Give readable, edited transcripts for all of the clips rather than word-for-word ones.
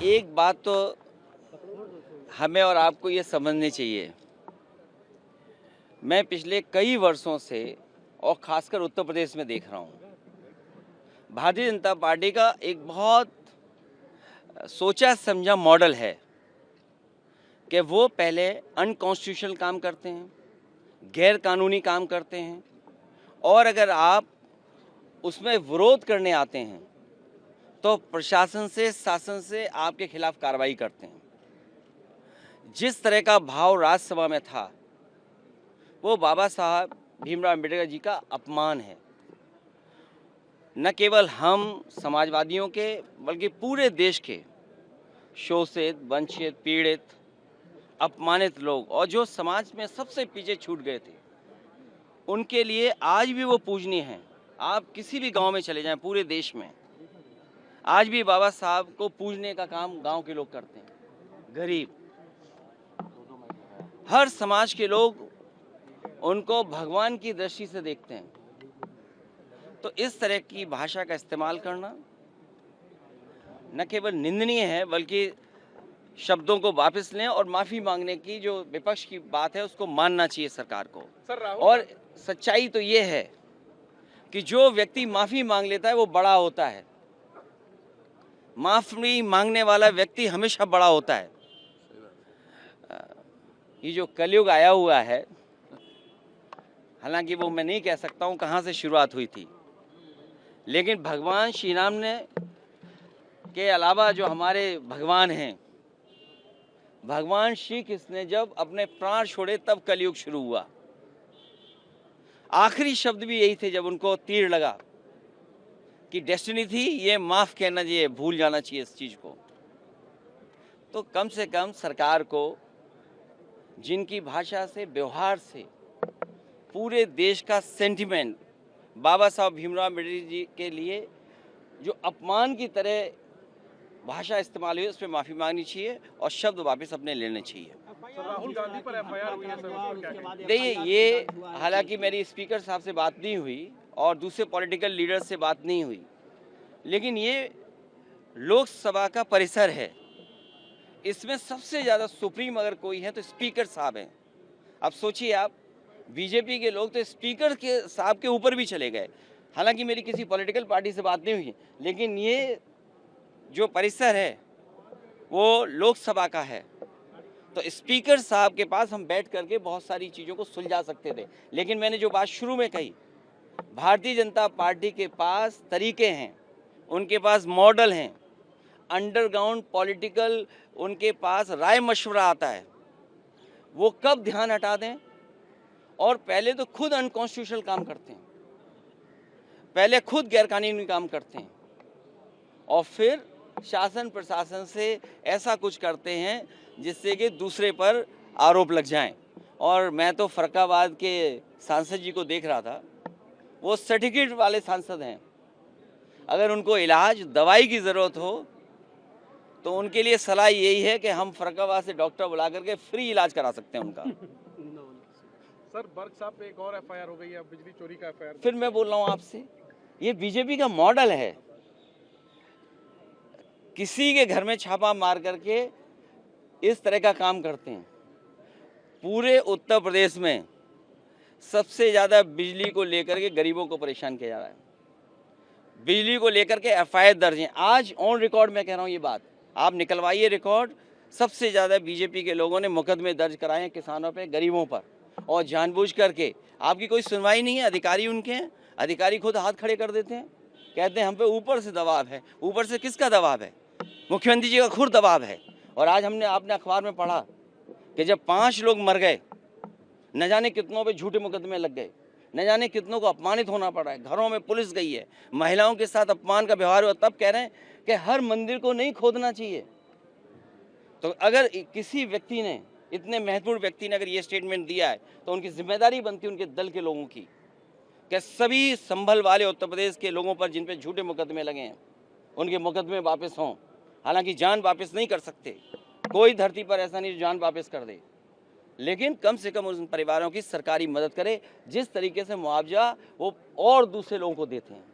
एक बात तो हमें और आपको ये समझनी चाहिए। मैं पिछले कई वर्षों से और ख़ासकर उत्तर प्रदेश में देख रहा हूँ, भारतीय जनता पार्टी का एक बहुत सोचा समझा मॉडल है कि वो पहले अनकॉन्स्टिट्यूशनल काम करते हैं, गैर कानूनी काम करते हैं, और अगर आप उसमें विरोध करने आते हैं तो प्रशासन से, शासन से आपके खिलाफ कार्रवाई करते हैं। जिस तरह का भाव राज्यसभा में था, वो बाबा साहब भीमराव अम्बेडकर जी का अपमान है। न केवल हम समाजवादियों के, बल्कि पूरे देश के शोषित, वंचित, पीड़ित, अपमानित लोग और जो समाज में सबसे पीछे छूट गए थे, उनके लिए आज भी वो पूजनीय हैं। आप किसी भी गांव में चले जाएं पूरे देश में, आज भी बाबा साहब को पूजने का काम गांव के लोग करते हैं। गरीब, हर समाज के लोग उनको भगवान की दृष्टि से देखते हैं। तो इस तरह की भाषा का इस्तेमाल करना न केवल निंदनीय है, बल्कि शब्दों को वापस लें और माफ़ी मांगने की जो विपक्ष की बात है उसको मानना चाहिए सरकार को। और सच्चाई तो ये है कि जो व्यक्ति माफ़ी मांग लेता है वो बड़ा होता है। माफ़ी मांगने वाला व्यक्ति हमेशा बड़ा होता है। ये जो कलयुग आया हुआ है, हालांकि वो मैं नहीं कह सकता हूँ कहाँ से शुरुआत हुई थी, लेकिन भगवान श्री राम ने के अलावा जो हमारे भगवान हैं, भगवान श्री कृष्ण ने जब अपने प्राण छोड़े तब कलयुग शुरू हुआ। आखिरी शब्द भी यही थे जब उनको तीर लगा कि डेस्टिनी थी, ये माफ़ कहना चाहिए, भूल जाना चाहिए इस चीज़ को। तो कम से कम सरकार को जिनकी भाषा से, व्यवहार से पूरे देश का सेंटिमेंट बाबा साहब भीमराव अम्बेडकर जी के लिए जो अपमान की तरह भाषा इस्तेमाल हुई, उस पर माफ़ी मांगनी चाहिए और शब्द वापस अपने लेने चाहिए। राहुल गांधी पर एफआईआर हुई है सर, उस पर क्या कहेंगे? देखिए, ये हालांकि मेरी स्पीकर साहब से बात नहीं हुई और दूसरे पॉलिटिकल लीडर से बात नहीं हुई, लेकिन ये लोकसभा का परिसर है। इसमें सबसे ज़्यादा सुप्रीम अगर कोई है तो स्पीकर साहब हैं। अब सोचिए आप, बीजेपी के लोग तो स्पीकर के साहब के ऊपर भी चले गए। हालांकि मेरी किसी पॉलिटिकल पार्टी से बात नहीं हुई, लेकिन ये जो परिसर है वो लोकसभा का है, तो स्पीकर साहब के पास हम बैठ करके बहुत सारी चीज़ों को सुलझा सकते थे। लेकिन मैंने जो बात शुरू में कही, भारतीय जनता पार्टी के पास तरीके हैं, उनके पास मॉडल हैं, अंडरग्राउंड पॉलिटिकल उनके पास राय मशवरा आता है। वो कब ध्यान हटा दें, और पहले तो खुद अनकॉन्स्टिट्यूशनल काम करते हैं, पहले खुद गैरकानूनी काम करते हैं, और फिर शासन प्रशासन से ऐसा कुछ करते हैं जिससे कि दूसरे पर आरोप लग जाएं। और मैं तो फरक्काबाद के सांसद जी को देख रहा था, वो सर्टिफिकेट वाले सांसद हैं। अगर उनको इलाज, दवाई की ज़रूरत हो तो उनके लिए सलाह यही है कि हम फरक्काबाद से डॉक्टर बुला करके फ्री इलाज करा सकते हैं उनका। सर, बर्ग साहब पे एक और एफआईआर हो गई है, बिजली चोरी का एफआईआर। फिर मैं बोल रहा हूँ आपसे, ये बीजेपी का मॉडल है। किसी के घर में छापा मार करके इस तरह का काम करते हैं। पूरे उत्तर प्रदेश में सबसे ज़्यादा बिजली को लेकर के गरीबों को परेशान किया जा रहा है। बिजली को लेकर के एफआईआर दर्ज हैं। आज ऑन रिकॉर्ड मैं कह रहा हूँ ये बात, आप निकलवाइए रिकॉर्ड। सबसे ज़्यादा बीजेपी के लोगों ने मुकदमे दर्ज कराए हैं किसानों पे, गरीबों पर, और जानबूझ करके। आपकी कोई सुनवाई नहीं है, अधिकारी उनके हैं, अधिकारी खुद हाथ खड़े कर देते हैं, कहते हैं हम पे ऊपर से दबाव है। ऊपर से किसका दबाव है? मुख्यमंत्री जी का खुद दबाव है। और आज आपने अखबार में पढ़ा कि जब 5 लोग मर गए, न जाने कितनों पे झूठे मुकदमे लग गए, न जाने कितनों को अपमानित होना पड़ा है, घरों में पुलिस गई है, महिलाओं के साथ अपमान का व्यवहार हुआ, तब कह रहे हैं कि हर मंदिर को नहीं खोदना चाहिए। तो अगर किसी व्यक्ति ने, इतने महत्वपूर्ण व्यक्ति ने अगर ये स्टेटमेंट दिया है, तो उनकी जिम्मेदारी बनती है उनके दल के लोगों की कि सभी संभल वाले उत्तर प्रदेश के लोगों पर जिन पे झूठे मुकदमे लगे हैं, उनके मुकदमे वापस हों। हालांकि जान वापस नहीं कर सकते, कोई धरती पर ऐसा नहीं जो जान वापस कर दे, लेकिन कम से कम उन परिवारों की सरकारी मदद करे जिस तरीके से मुआवजा वो और दूसरे लोगों को देते हैं।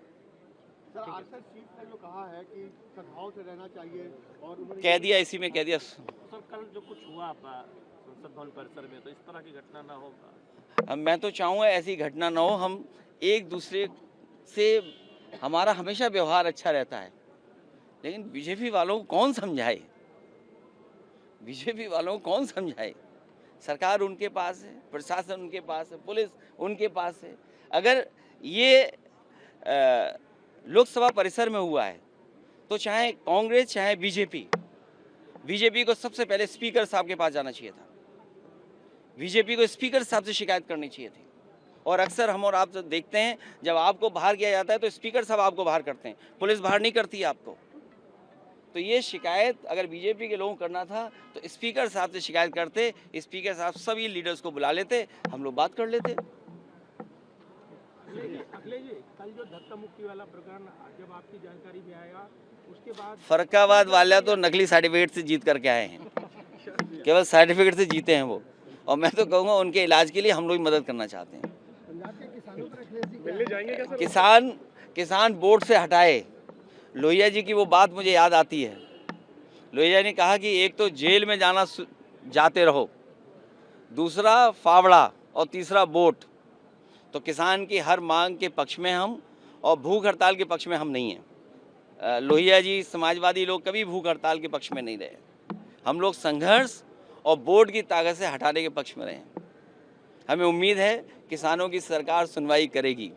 सर आरएसएस चीफ ने जो कहा है कि सद्भाव से रहना चाहिए और उन्होंने कह दिया, इसी में कह दिया। सर कल जो कुछ हुआ संसद भवन परिसर में, तो इस तरह की घटना ना हो। अब मैं तो चाहूँगा ऐसी घटना ना हो। हम एक दूसरे से, हमारा हमेशा व्यवहार अच्छा रहता है, लेकिन बीजेपी वालों को कौन समझाए? बीजेपी वालों को कौन समझाए? सरकार उनके पास है, प्रशासन उनके पास है, पुलिस उनके पास है। अगर ये लोकसभा परिसर में हुआ है तो चाहे कांग्रेस चाहे बीजेपी को सबसे पहले स्पीकर साहब के पास जाना चाहिए था। बीजेपी को स्पीकर साहब से शिकायत करनी चाहिए थी। और अक्सर हम और आप तो देखते हैं, जब आपको बाहर किया जाता है तो स्पीकर साहब आपको बाहर करते हैं, पुलिस बाहर नहीं करती है आपको। तो ये शिकायत अगर बीजेपी के लोगों को करना था तो स्पीकर साहब से शिकायत करते, स्पीकर साहब सभी लीडर्स को बुला लेते, हम लोग बात कर लेते। अखिलेश जी, कल जो धक्का मुक्की वाला प्रकरण जब आपकी जानकारी में आया, उसके बाद फर्रुखाबाद वाला तो नकली सर्टिफिकेट से जीत करके आए हैं, केवल सर्टिफिकेट से जीते हैं वो। और मैं तो कहूँगा उनके इलाज के लिए हम लोग मदद करना चाहते हैं। पंजाब के किसानों पर अखिलेश जी मिलने जाएंगे क्या सर? किसान बोर्ड से हटाए। लोहिया जी की वो बात मुझे याद आती है। लोहिया ने कहा कि एक तो जेल में जाते रहो, दूसरा फावड़ा और तीसरा वोट। तो किसान की हर मांग के पक्ष में हम, और भूख हड़ताल के पक्ष में हम नहीं हैं। लोहिया जी, समाजवादी लोग कभी भूख हड़ताल के पक्ष में नहीं रहे। हम लोग संघर्ष और बोर्ड की ताकत से हटाने के पक्ष में रहे हैं। हमें उम्मीद है किसानों की सरकार सुनवाई करेगी।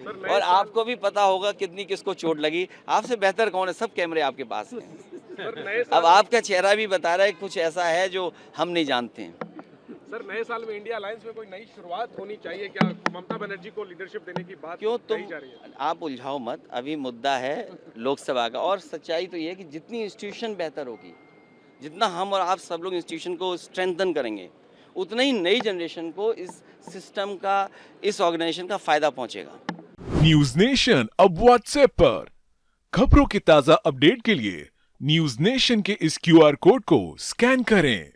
और आपको भी पता होगा कितनी किसको चोट लगी। आपसे बेहतर कौन है? सब कैमरे आपके पास हैं। अब आपका चेहरा भी बता रहा है कुछ ऐसा है जो हम नहीं जानते हैं। सर नए साल में इंडिया अलायंस में कोई नई शुरुआत होनी चाहिए क्या? ममता बनर्जी को लीडरशिप देने की बात क्यों तुम कही जा रही है। आप उलझाओ मत। अभी मुद्दा है लोकसभा का, और सच्चाई तो ये है कि जितनी इंस्टीट्यूशन बेहतर होगी, जितना हम और आप सब लोग इंस्टीट्यूशन को स्ट्रेंथन करेंगे, उतना ही नई जनरेशन को इस सिस्टम का, इस ऑर्गेनाइजेशन का फायदा पहुंचेगा। न्यूज नेशन अब व्हाट्सएप पर खबरों के ताजा अपडेट के लिए न्यूज नेशन के इस क्यूआर कोड को स्कैन करें